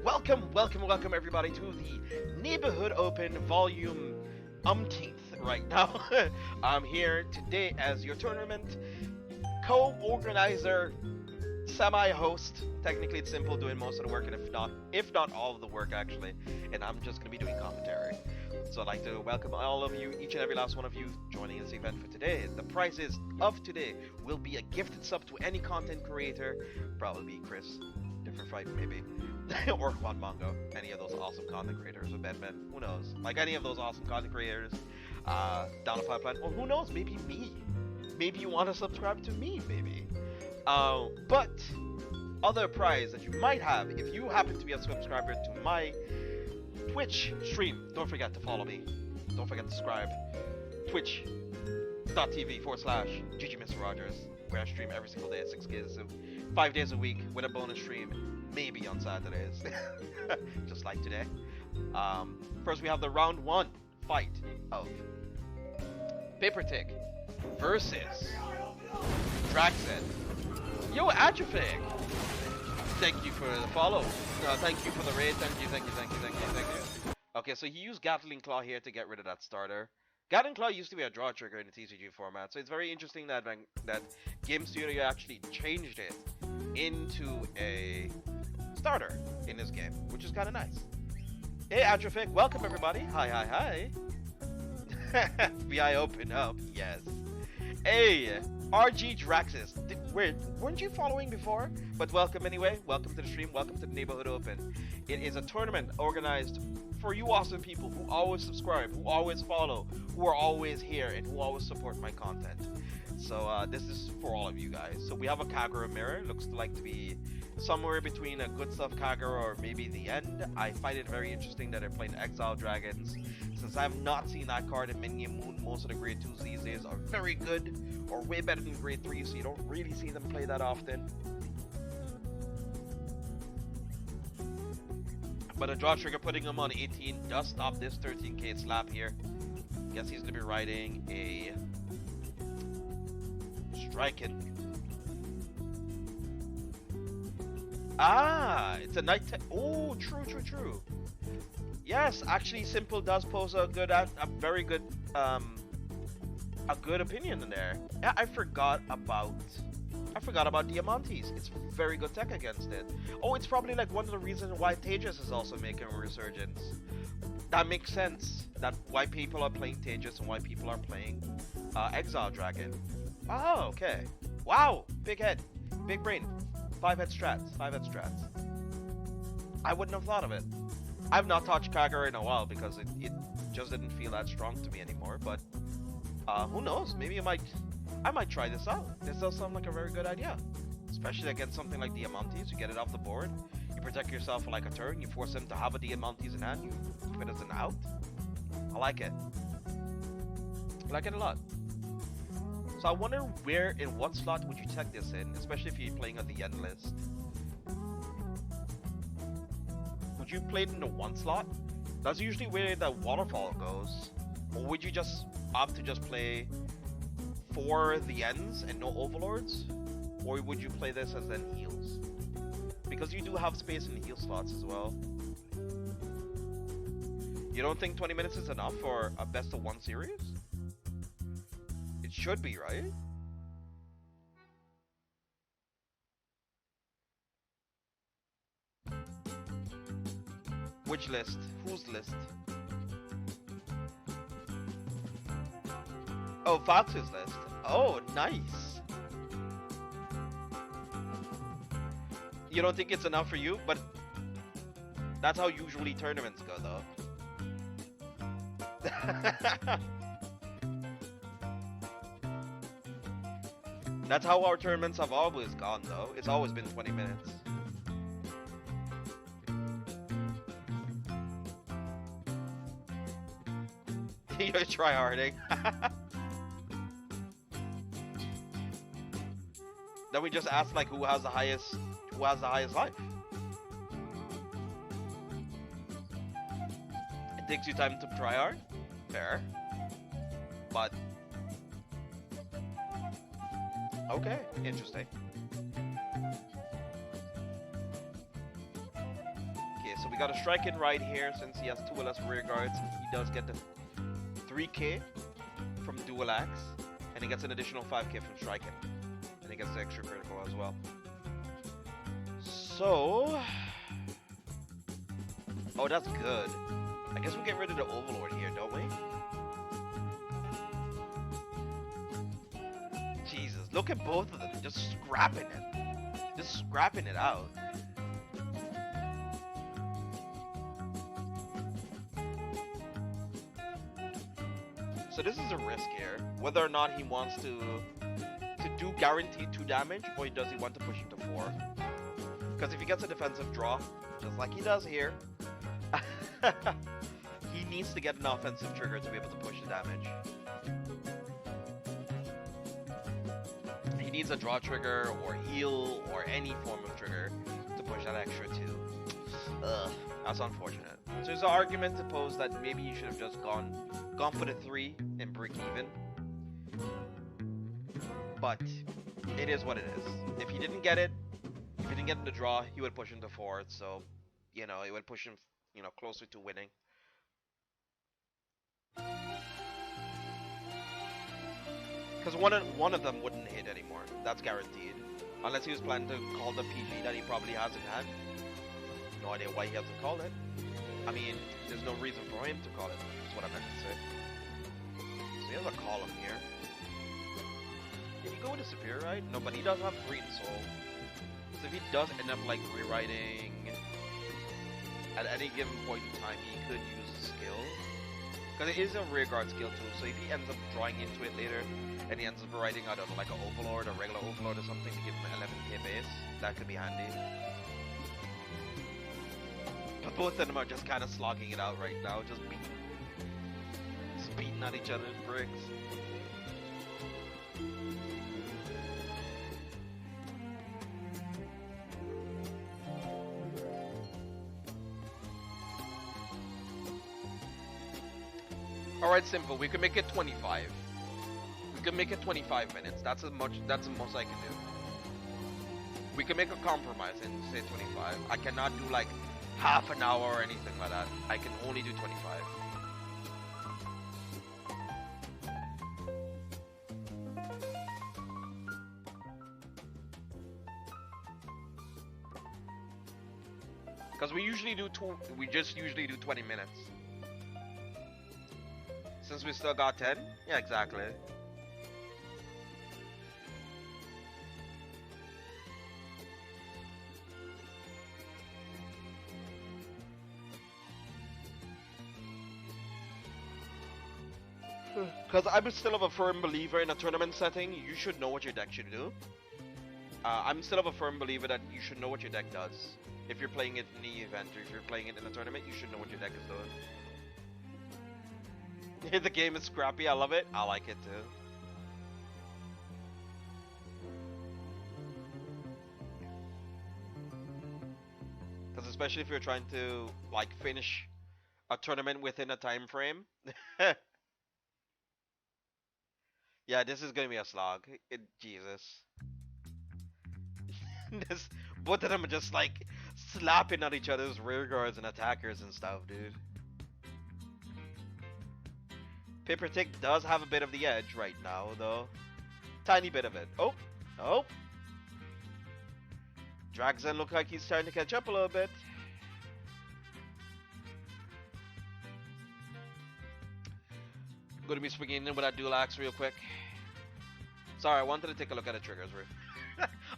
welcome everybody to the Neighborhood Open Volume umpteenth right now. I'm here today as your tournament co-organizer, semi-host. Technically, it's simple doing most of the work, and if not all of the work actually, and I'm just gonna be doing commentary. So I'd like to welcome all of you, each and every last one of you, joining this event for today. The prizes of today will be a gifted sub to any content creator, probably Chris, different fight maybe, or Juan Mongo, any of those awesome content creators, or Bedman, who knows? Like any of those awesome content creators down the pipeline, or who knows, maybe me. Maybe you want to subscribe to me, maybe. But other prize that you might have if you happen to be a subscriber to my Twitch stream. Don't forget to follow me. Don't forget to subscribe. Twitch.tv/GG Mr. Rogers, where I stream every single day at 6 gigs, so 5 days a week with a bonus stream, maybe on Saturdays, just like today. First, we have the round one fight of Papertick versus Dragzen. Yo, Atrophic! Thank you for the follow. Thank you for the raid. Thank you. Okay, so he used Gatling Claw here to get rid of that starter. Gatling Claw used to be a draw trigger in the TCG format, so it's very interesting that Game Studio actually changed it into a starter in this game, which is kind of nice. Hey, Atrophic, welcome everybody. Hi. FBI open up, yes. Hey, RG Draxis. Weren't you following before? But welcome anyway. Welcome to the stream. Welcome to the Neighborhood Open. It is a tournament organized for you awesome people who always subscribe, who always follow, who are always here, and who always support my content. So this is for all of you guys. So we have a Kagura mirror. Looks like to be somewhere between a good stuff Kagura or maybe the end. I find it very interesting that they're playing Exile Dragons, since I have not seen that card in Minion Moon. Most of the grade 2s these days are very good, or way better than grade 3, so you don't really see them play that often. But a draw trigger putting him on 18 does stop this 13k slap here. Guess he's going to be riding a Striking. It's a night. Oh, true. Yes, actually, Simple does pose a very good, a good opinion in there. Yeah, I forgot about Diamantes. It's very good tech against it. Oh, it's probably like one of the reasons why Tejas is also making a resurgence. That makes sense. That why people are playing Tejas and why people are playing Exile Dragon. Oh, okay. Wow, big head, big brain. 5-head strats. I wouldn't have thought of it. I've not touched Kagura in a while because it just didn't feel that strong to me anymore. But who knows? Maybe I might try this out. This does sound like a very good idea, especially against something like Diamantes. You get it off the board, you protect yourself for like a turn, you force him to have a Diamantes in hand, you keep it as an out. I like it. I like it a lot. So I wonder where, in what slot would you check this in, especially if you're playing at the end list. Would you play it in the 1 slot? That's usually where the waterfall goes. Or would you just opt to just play for the ends and no overlords? Or would you play this as then heals? Because you do have space in the heal slots as well. You don't think 20 minutes is enough for a best of 1 series? It should be, right? Which list? Whose list? Oh, Fox's list. Oh, nice. You don't think it's enough for you? But that's how usually tournaments go, though. That's how our tournaments have always gone, though. It's always been 20 minutes. You're tryharding. Then we just ask like who has the highest life. It takes you time to tryhard. Fair. But okay, interesting. Okay, so we got a strike in right here since he has 2 or less rear guards. He does get the 3k from dual axe, and he gets an additional 5k from striking. And he gets the extra critical as well. So... Oh, that's good. I guess we get rid of the Overlord here, don't we? Jesus, look at both of them, just scrapping it. Just scrapping it out. So this is a risk here, whether or not he wants to do guaranteed 2 damage, or does he want to push him to 4? Because if he gets a defensive draw, just like he does here, he needs to get an offensive trigger to be able to push the damage. He needs a draw trigger or heal or any form of trigger to push that extra 2. Ugh, that's unfortunate. So there's an argument to pose that maybe you should have just gone for the 3 and break even. But it is what it is. If he didn't get it, if he didn't get him to draw, he would push him to 4. So, you know, it would push him, you know, closer to winning. Because one of them wouldn't hit anymore. That's guaranteed. Unless he was planning to call the PG that he probably has in hand. No idea why he hasn't called it. I mean, there's no reason for him to call it. That's what I meant to say. So he has a column here. Did he go with a Superior, right? No, but he does have Green Soul. So if he does end up like rewriting at any given point in time, he could use the skill. Because it is a rear guard skill too, so if he ends up drawing into it later, and he ends up writing, I don't know, like an Overlord, a regular Overlord or something to give him an 11k base, that could be handy. But both of them are just kind of slogging it out right now, just beating at each other's bricks. Alright, simple. We can make it 25. We can make it 25 minutes. That's the most I can do. We can make a compromise and say 25. I cannot do like half an hour or anything like that. I can only do 25. Because we usually do just usually do 20 minutes. Since we still got 10? Yeah, exactly. Because I'm still of a firm believer in a tournament setting, you should know what your deck should do. I'm still of a firm believer that you should know what your deck does. If you're playing it in the event, or if you're playing it in a tournament, you should know what your deck is doing. The game is scrappy, I love it. I like it too. Because especially if you're trying to like finish a tournament within a time frame. Yeah, this is gonna be a slog. Jesus. Both of them are just like slapping at each other's rear guards and attackers and stuff, dude. Papertick does have a bit of the edge right now, though. Tiny bit of it. Oh, oh. Dragzen look like he's starting to catch up a little bit. I'm gonna be swinging in with that dual axe real quick. Sorry, I wanted to take a look at the triggers, Ruth.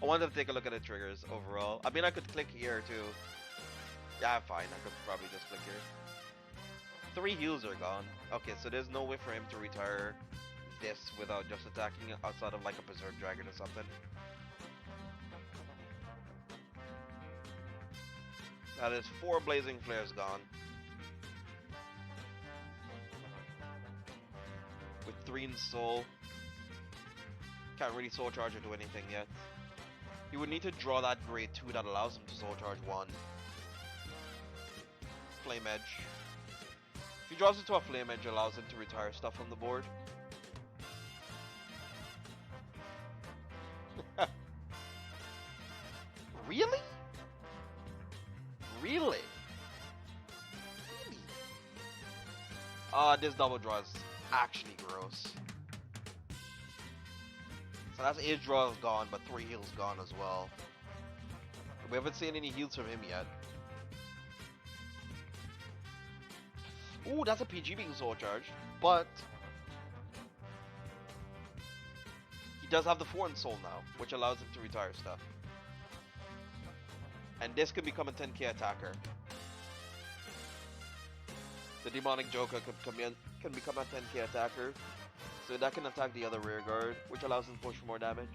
I wanted to take a look at the triggers overall. I mean, I could click here too. Yeah, fine. I could probably just click here. 3 heals are gone. Okay, so there's no way for him to retire this without just attacking outside of like a Berserk Dragon or something. That is 4 Blazing Flares gone. With 3 in Soul. Can't really Soul Charge or do anything yet. He would need to draw that grade 2 that allows him to Soul Charge 1. Flame Edge. If he draws into a Flame Edge, it allows him to retire stuff on the board. Really? Really? This double draw is actually gross. So that's 8 draws gone, but 3 heals gone as well. We haven't seen any heals from him yet. Ooh, that's a PG being soul charged, but he does have the foreign soul now, which allows him to retire stuff. And this could become a 10k attacker. The demonic Joker can become a 10k attacker, so that can attack the other rear guard, which allows him to push for more damage.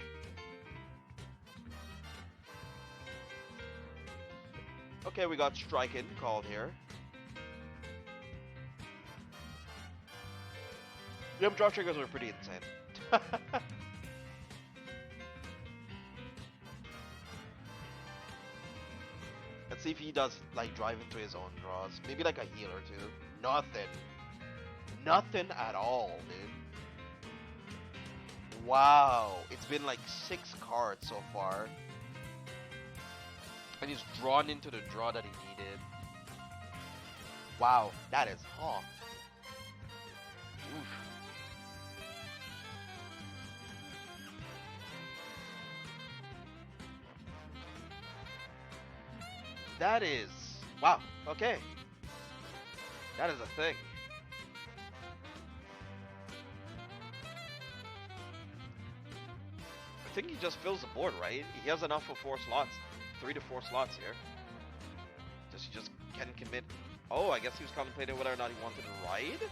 Okay, we got Striking called here. Them draw triggers are pretty insane. Let's see if he does like drive into his own draws. Maybe like a heal or two. Nothing. Nothing at all, dude. Wow. It's been like 6 cards so far. And he's drawn into the draw that he needed. Wow, that is hot. Oof. That is... Wow, okay. That is a thing. I think he just fills the board, right? He has enough for 4 slots. 3 to 4 slots here. He just can commit. Oh, I guess he was contemplating whether or not he wanted to ride?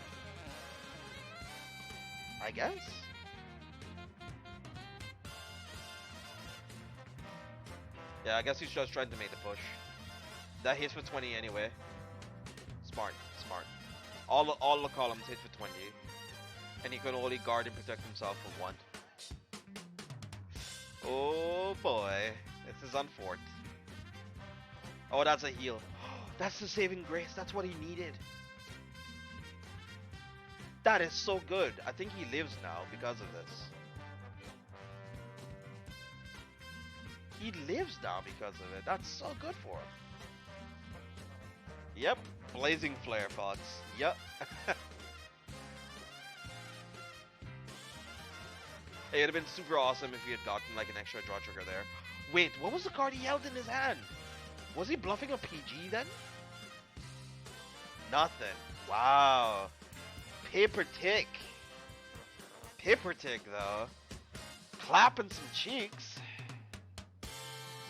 I guess? Yeah, I guess he's just trying to make the push. That hits for 20 anyway. Smart, smart. All the columns hit for 20. And he can only guard and protect himself for 1. Oh boy. This is on 4th. Oh, that's a heal. That's the saving grace. That's what he needed. That is so good. I think he lives now because of this. He lives now because of it. That's so good for him. Yep. Blazing Flare, folks. Yep. It would have been super awesome if he had gotten like an extra draw trigger there. Wait, what was the card he held in his hand? Was he bluffing a PG then? Nothing. Wow. Papertick. Papertick though. Clapping some cheeks.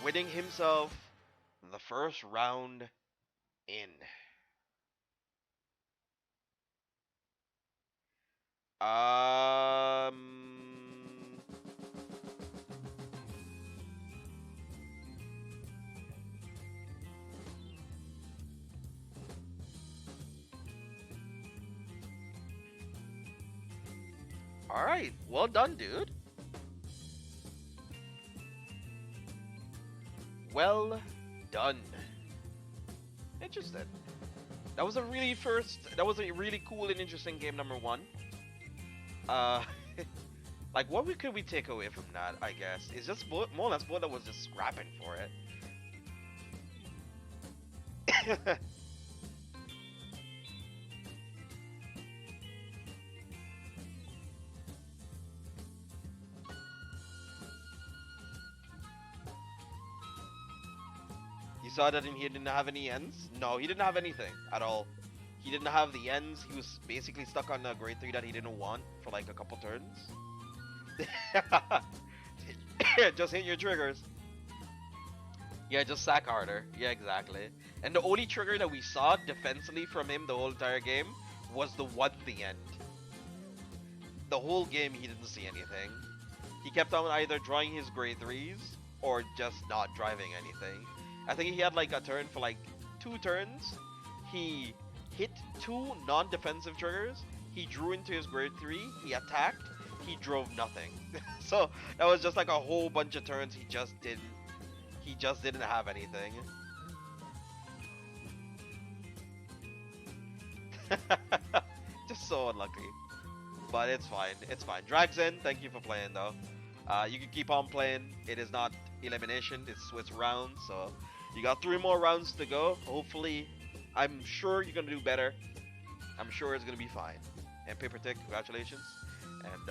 Winning himself the first round in. Alright, well done, dude. Well done. Interesting. That was a really cool and interesting game number 1. Like what could we take away from that, I guess? It's just more or less Bola was just scrapping for it. You saw that he didn't have any ends? No, he didn't have anything at all. He didn't have the ends. He was basically stuck on a grade 3 that he didn't want for like a couple turns. Just hit your triggers. Yeah, just sack harder. Yeah, exactly. And the only trigger that we saw defensively from him the whole entire game was the one at the end. The whole game he didn't see anything. He kept on either drawing his grade 3s or just not driving anything. I think he had like a turn for like 2 turns. He hit 2 non-defensive triggers. He drew into his grade 3. He attacked. He drove nothing. So that was just like a whole bunch of turns he just didn't have anything. Just so unlucky. But it's fine. It's fine. Dragzen, thank you for playing though. You can keep on playing. It is not elimination. It's rounds. So you got 3 more rounds to go. Hopefully, I'm sure you're gonna do better. I'm sure it's gonna be fine. And Papertick, congratulations. And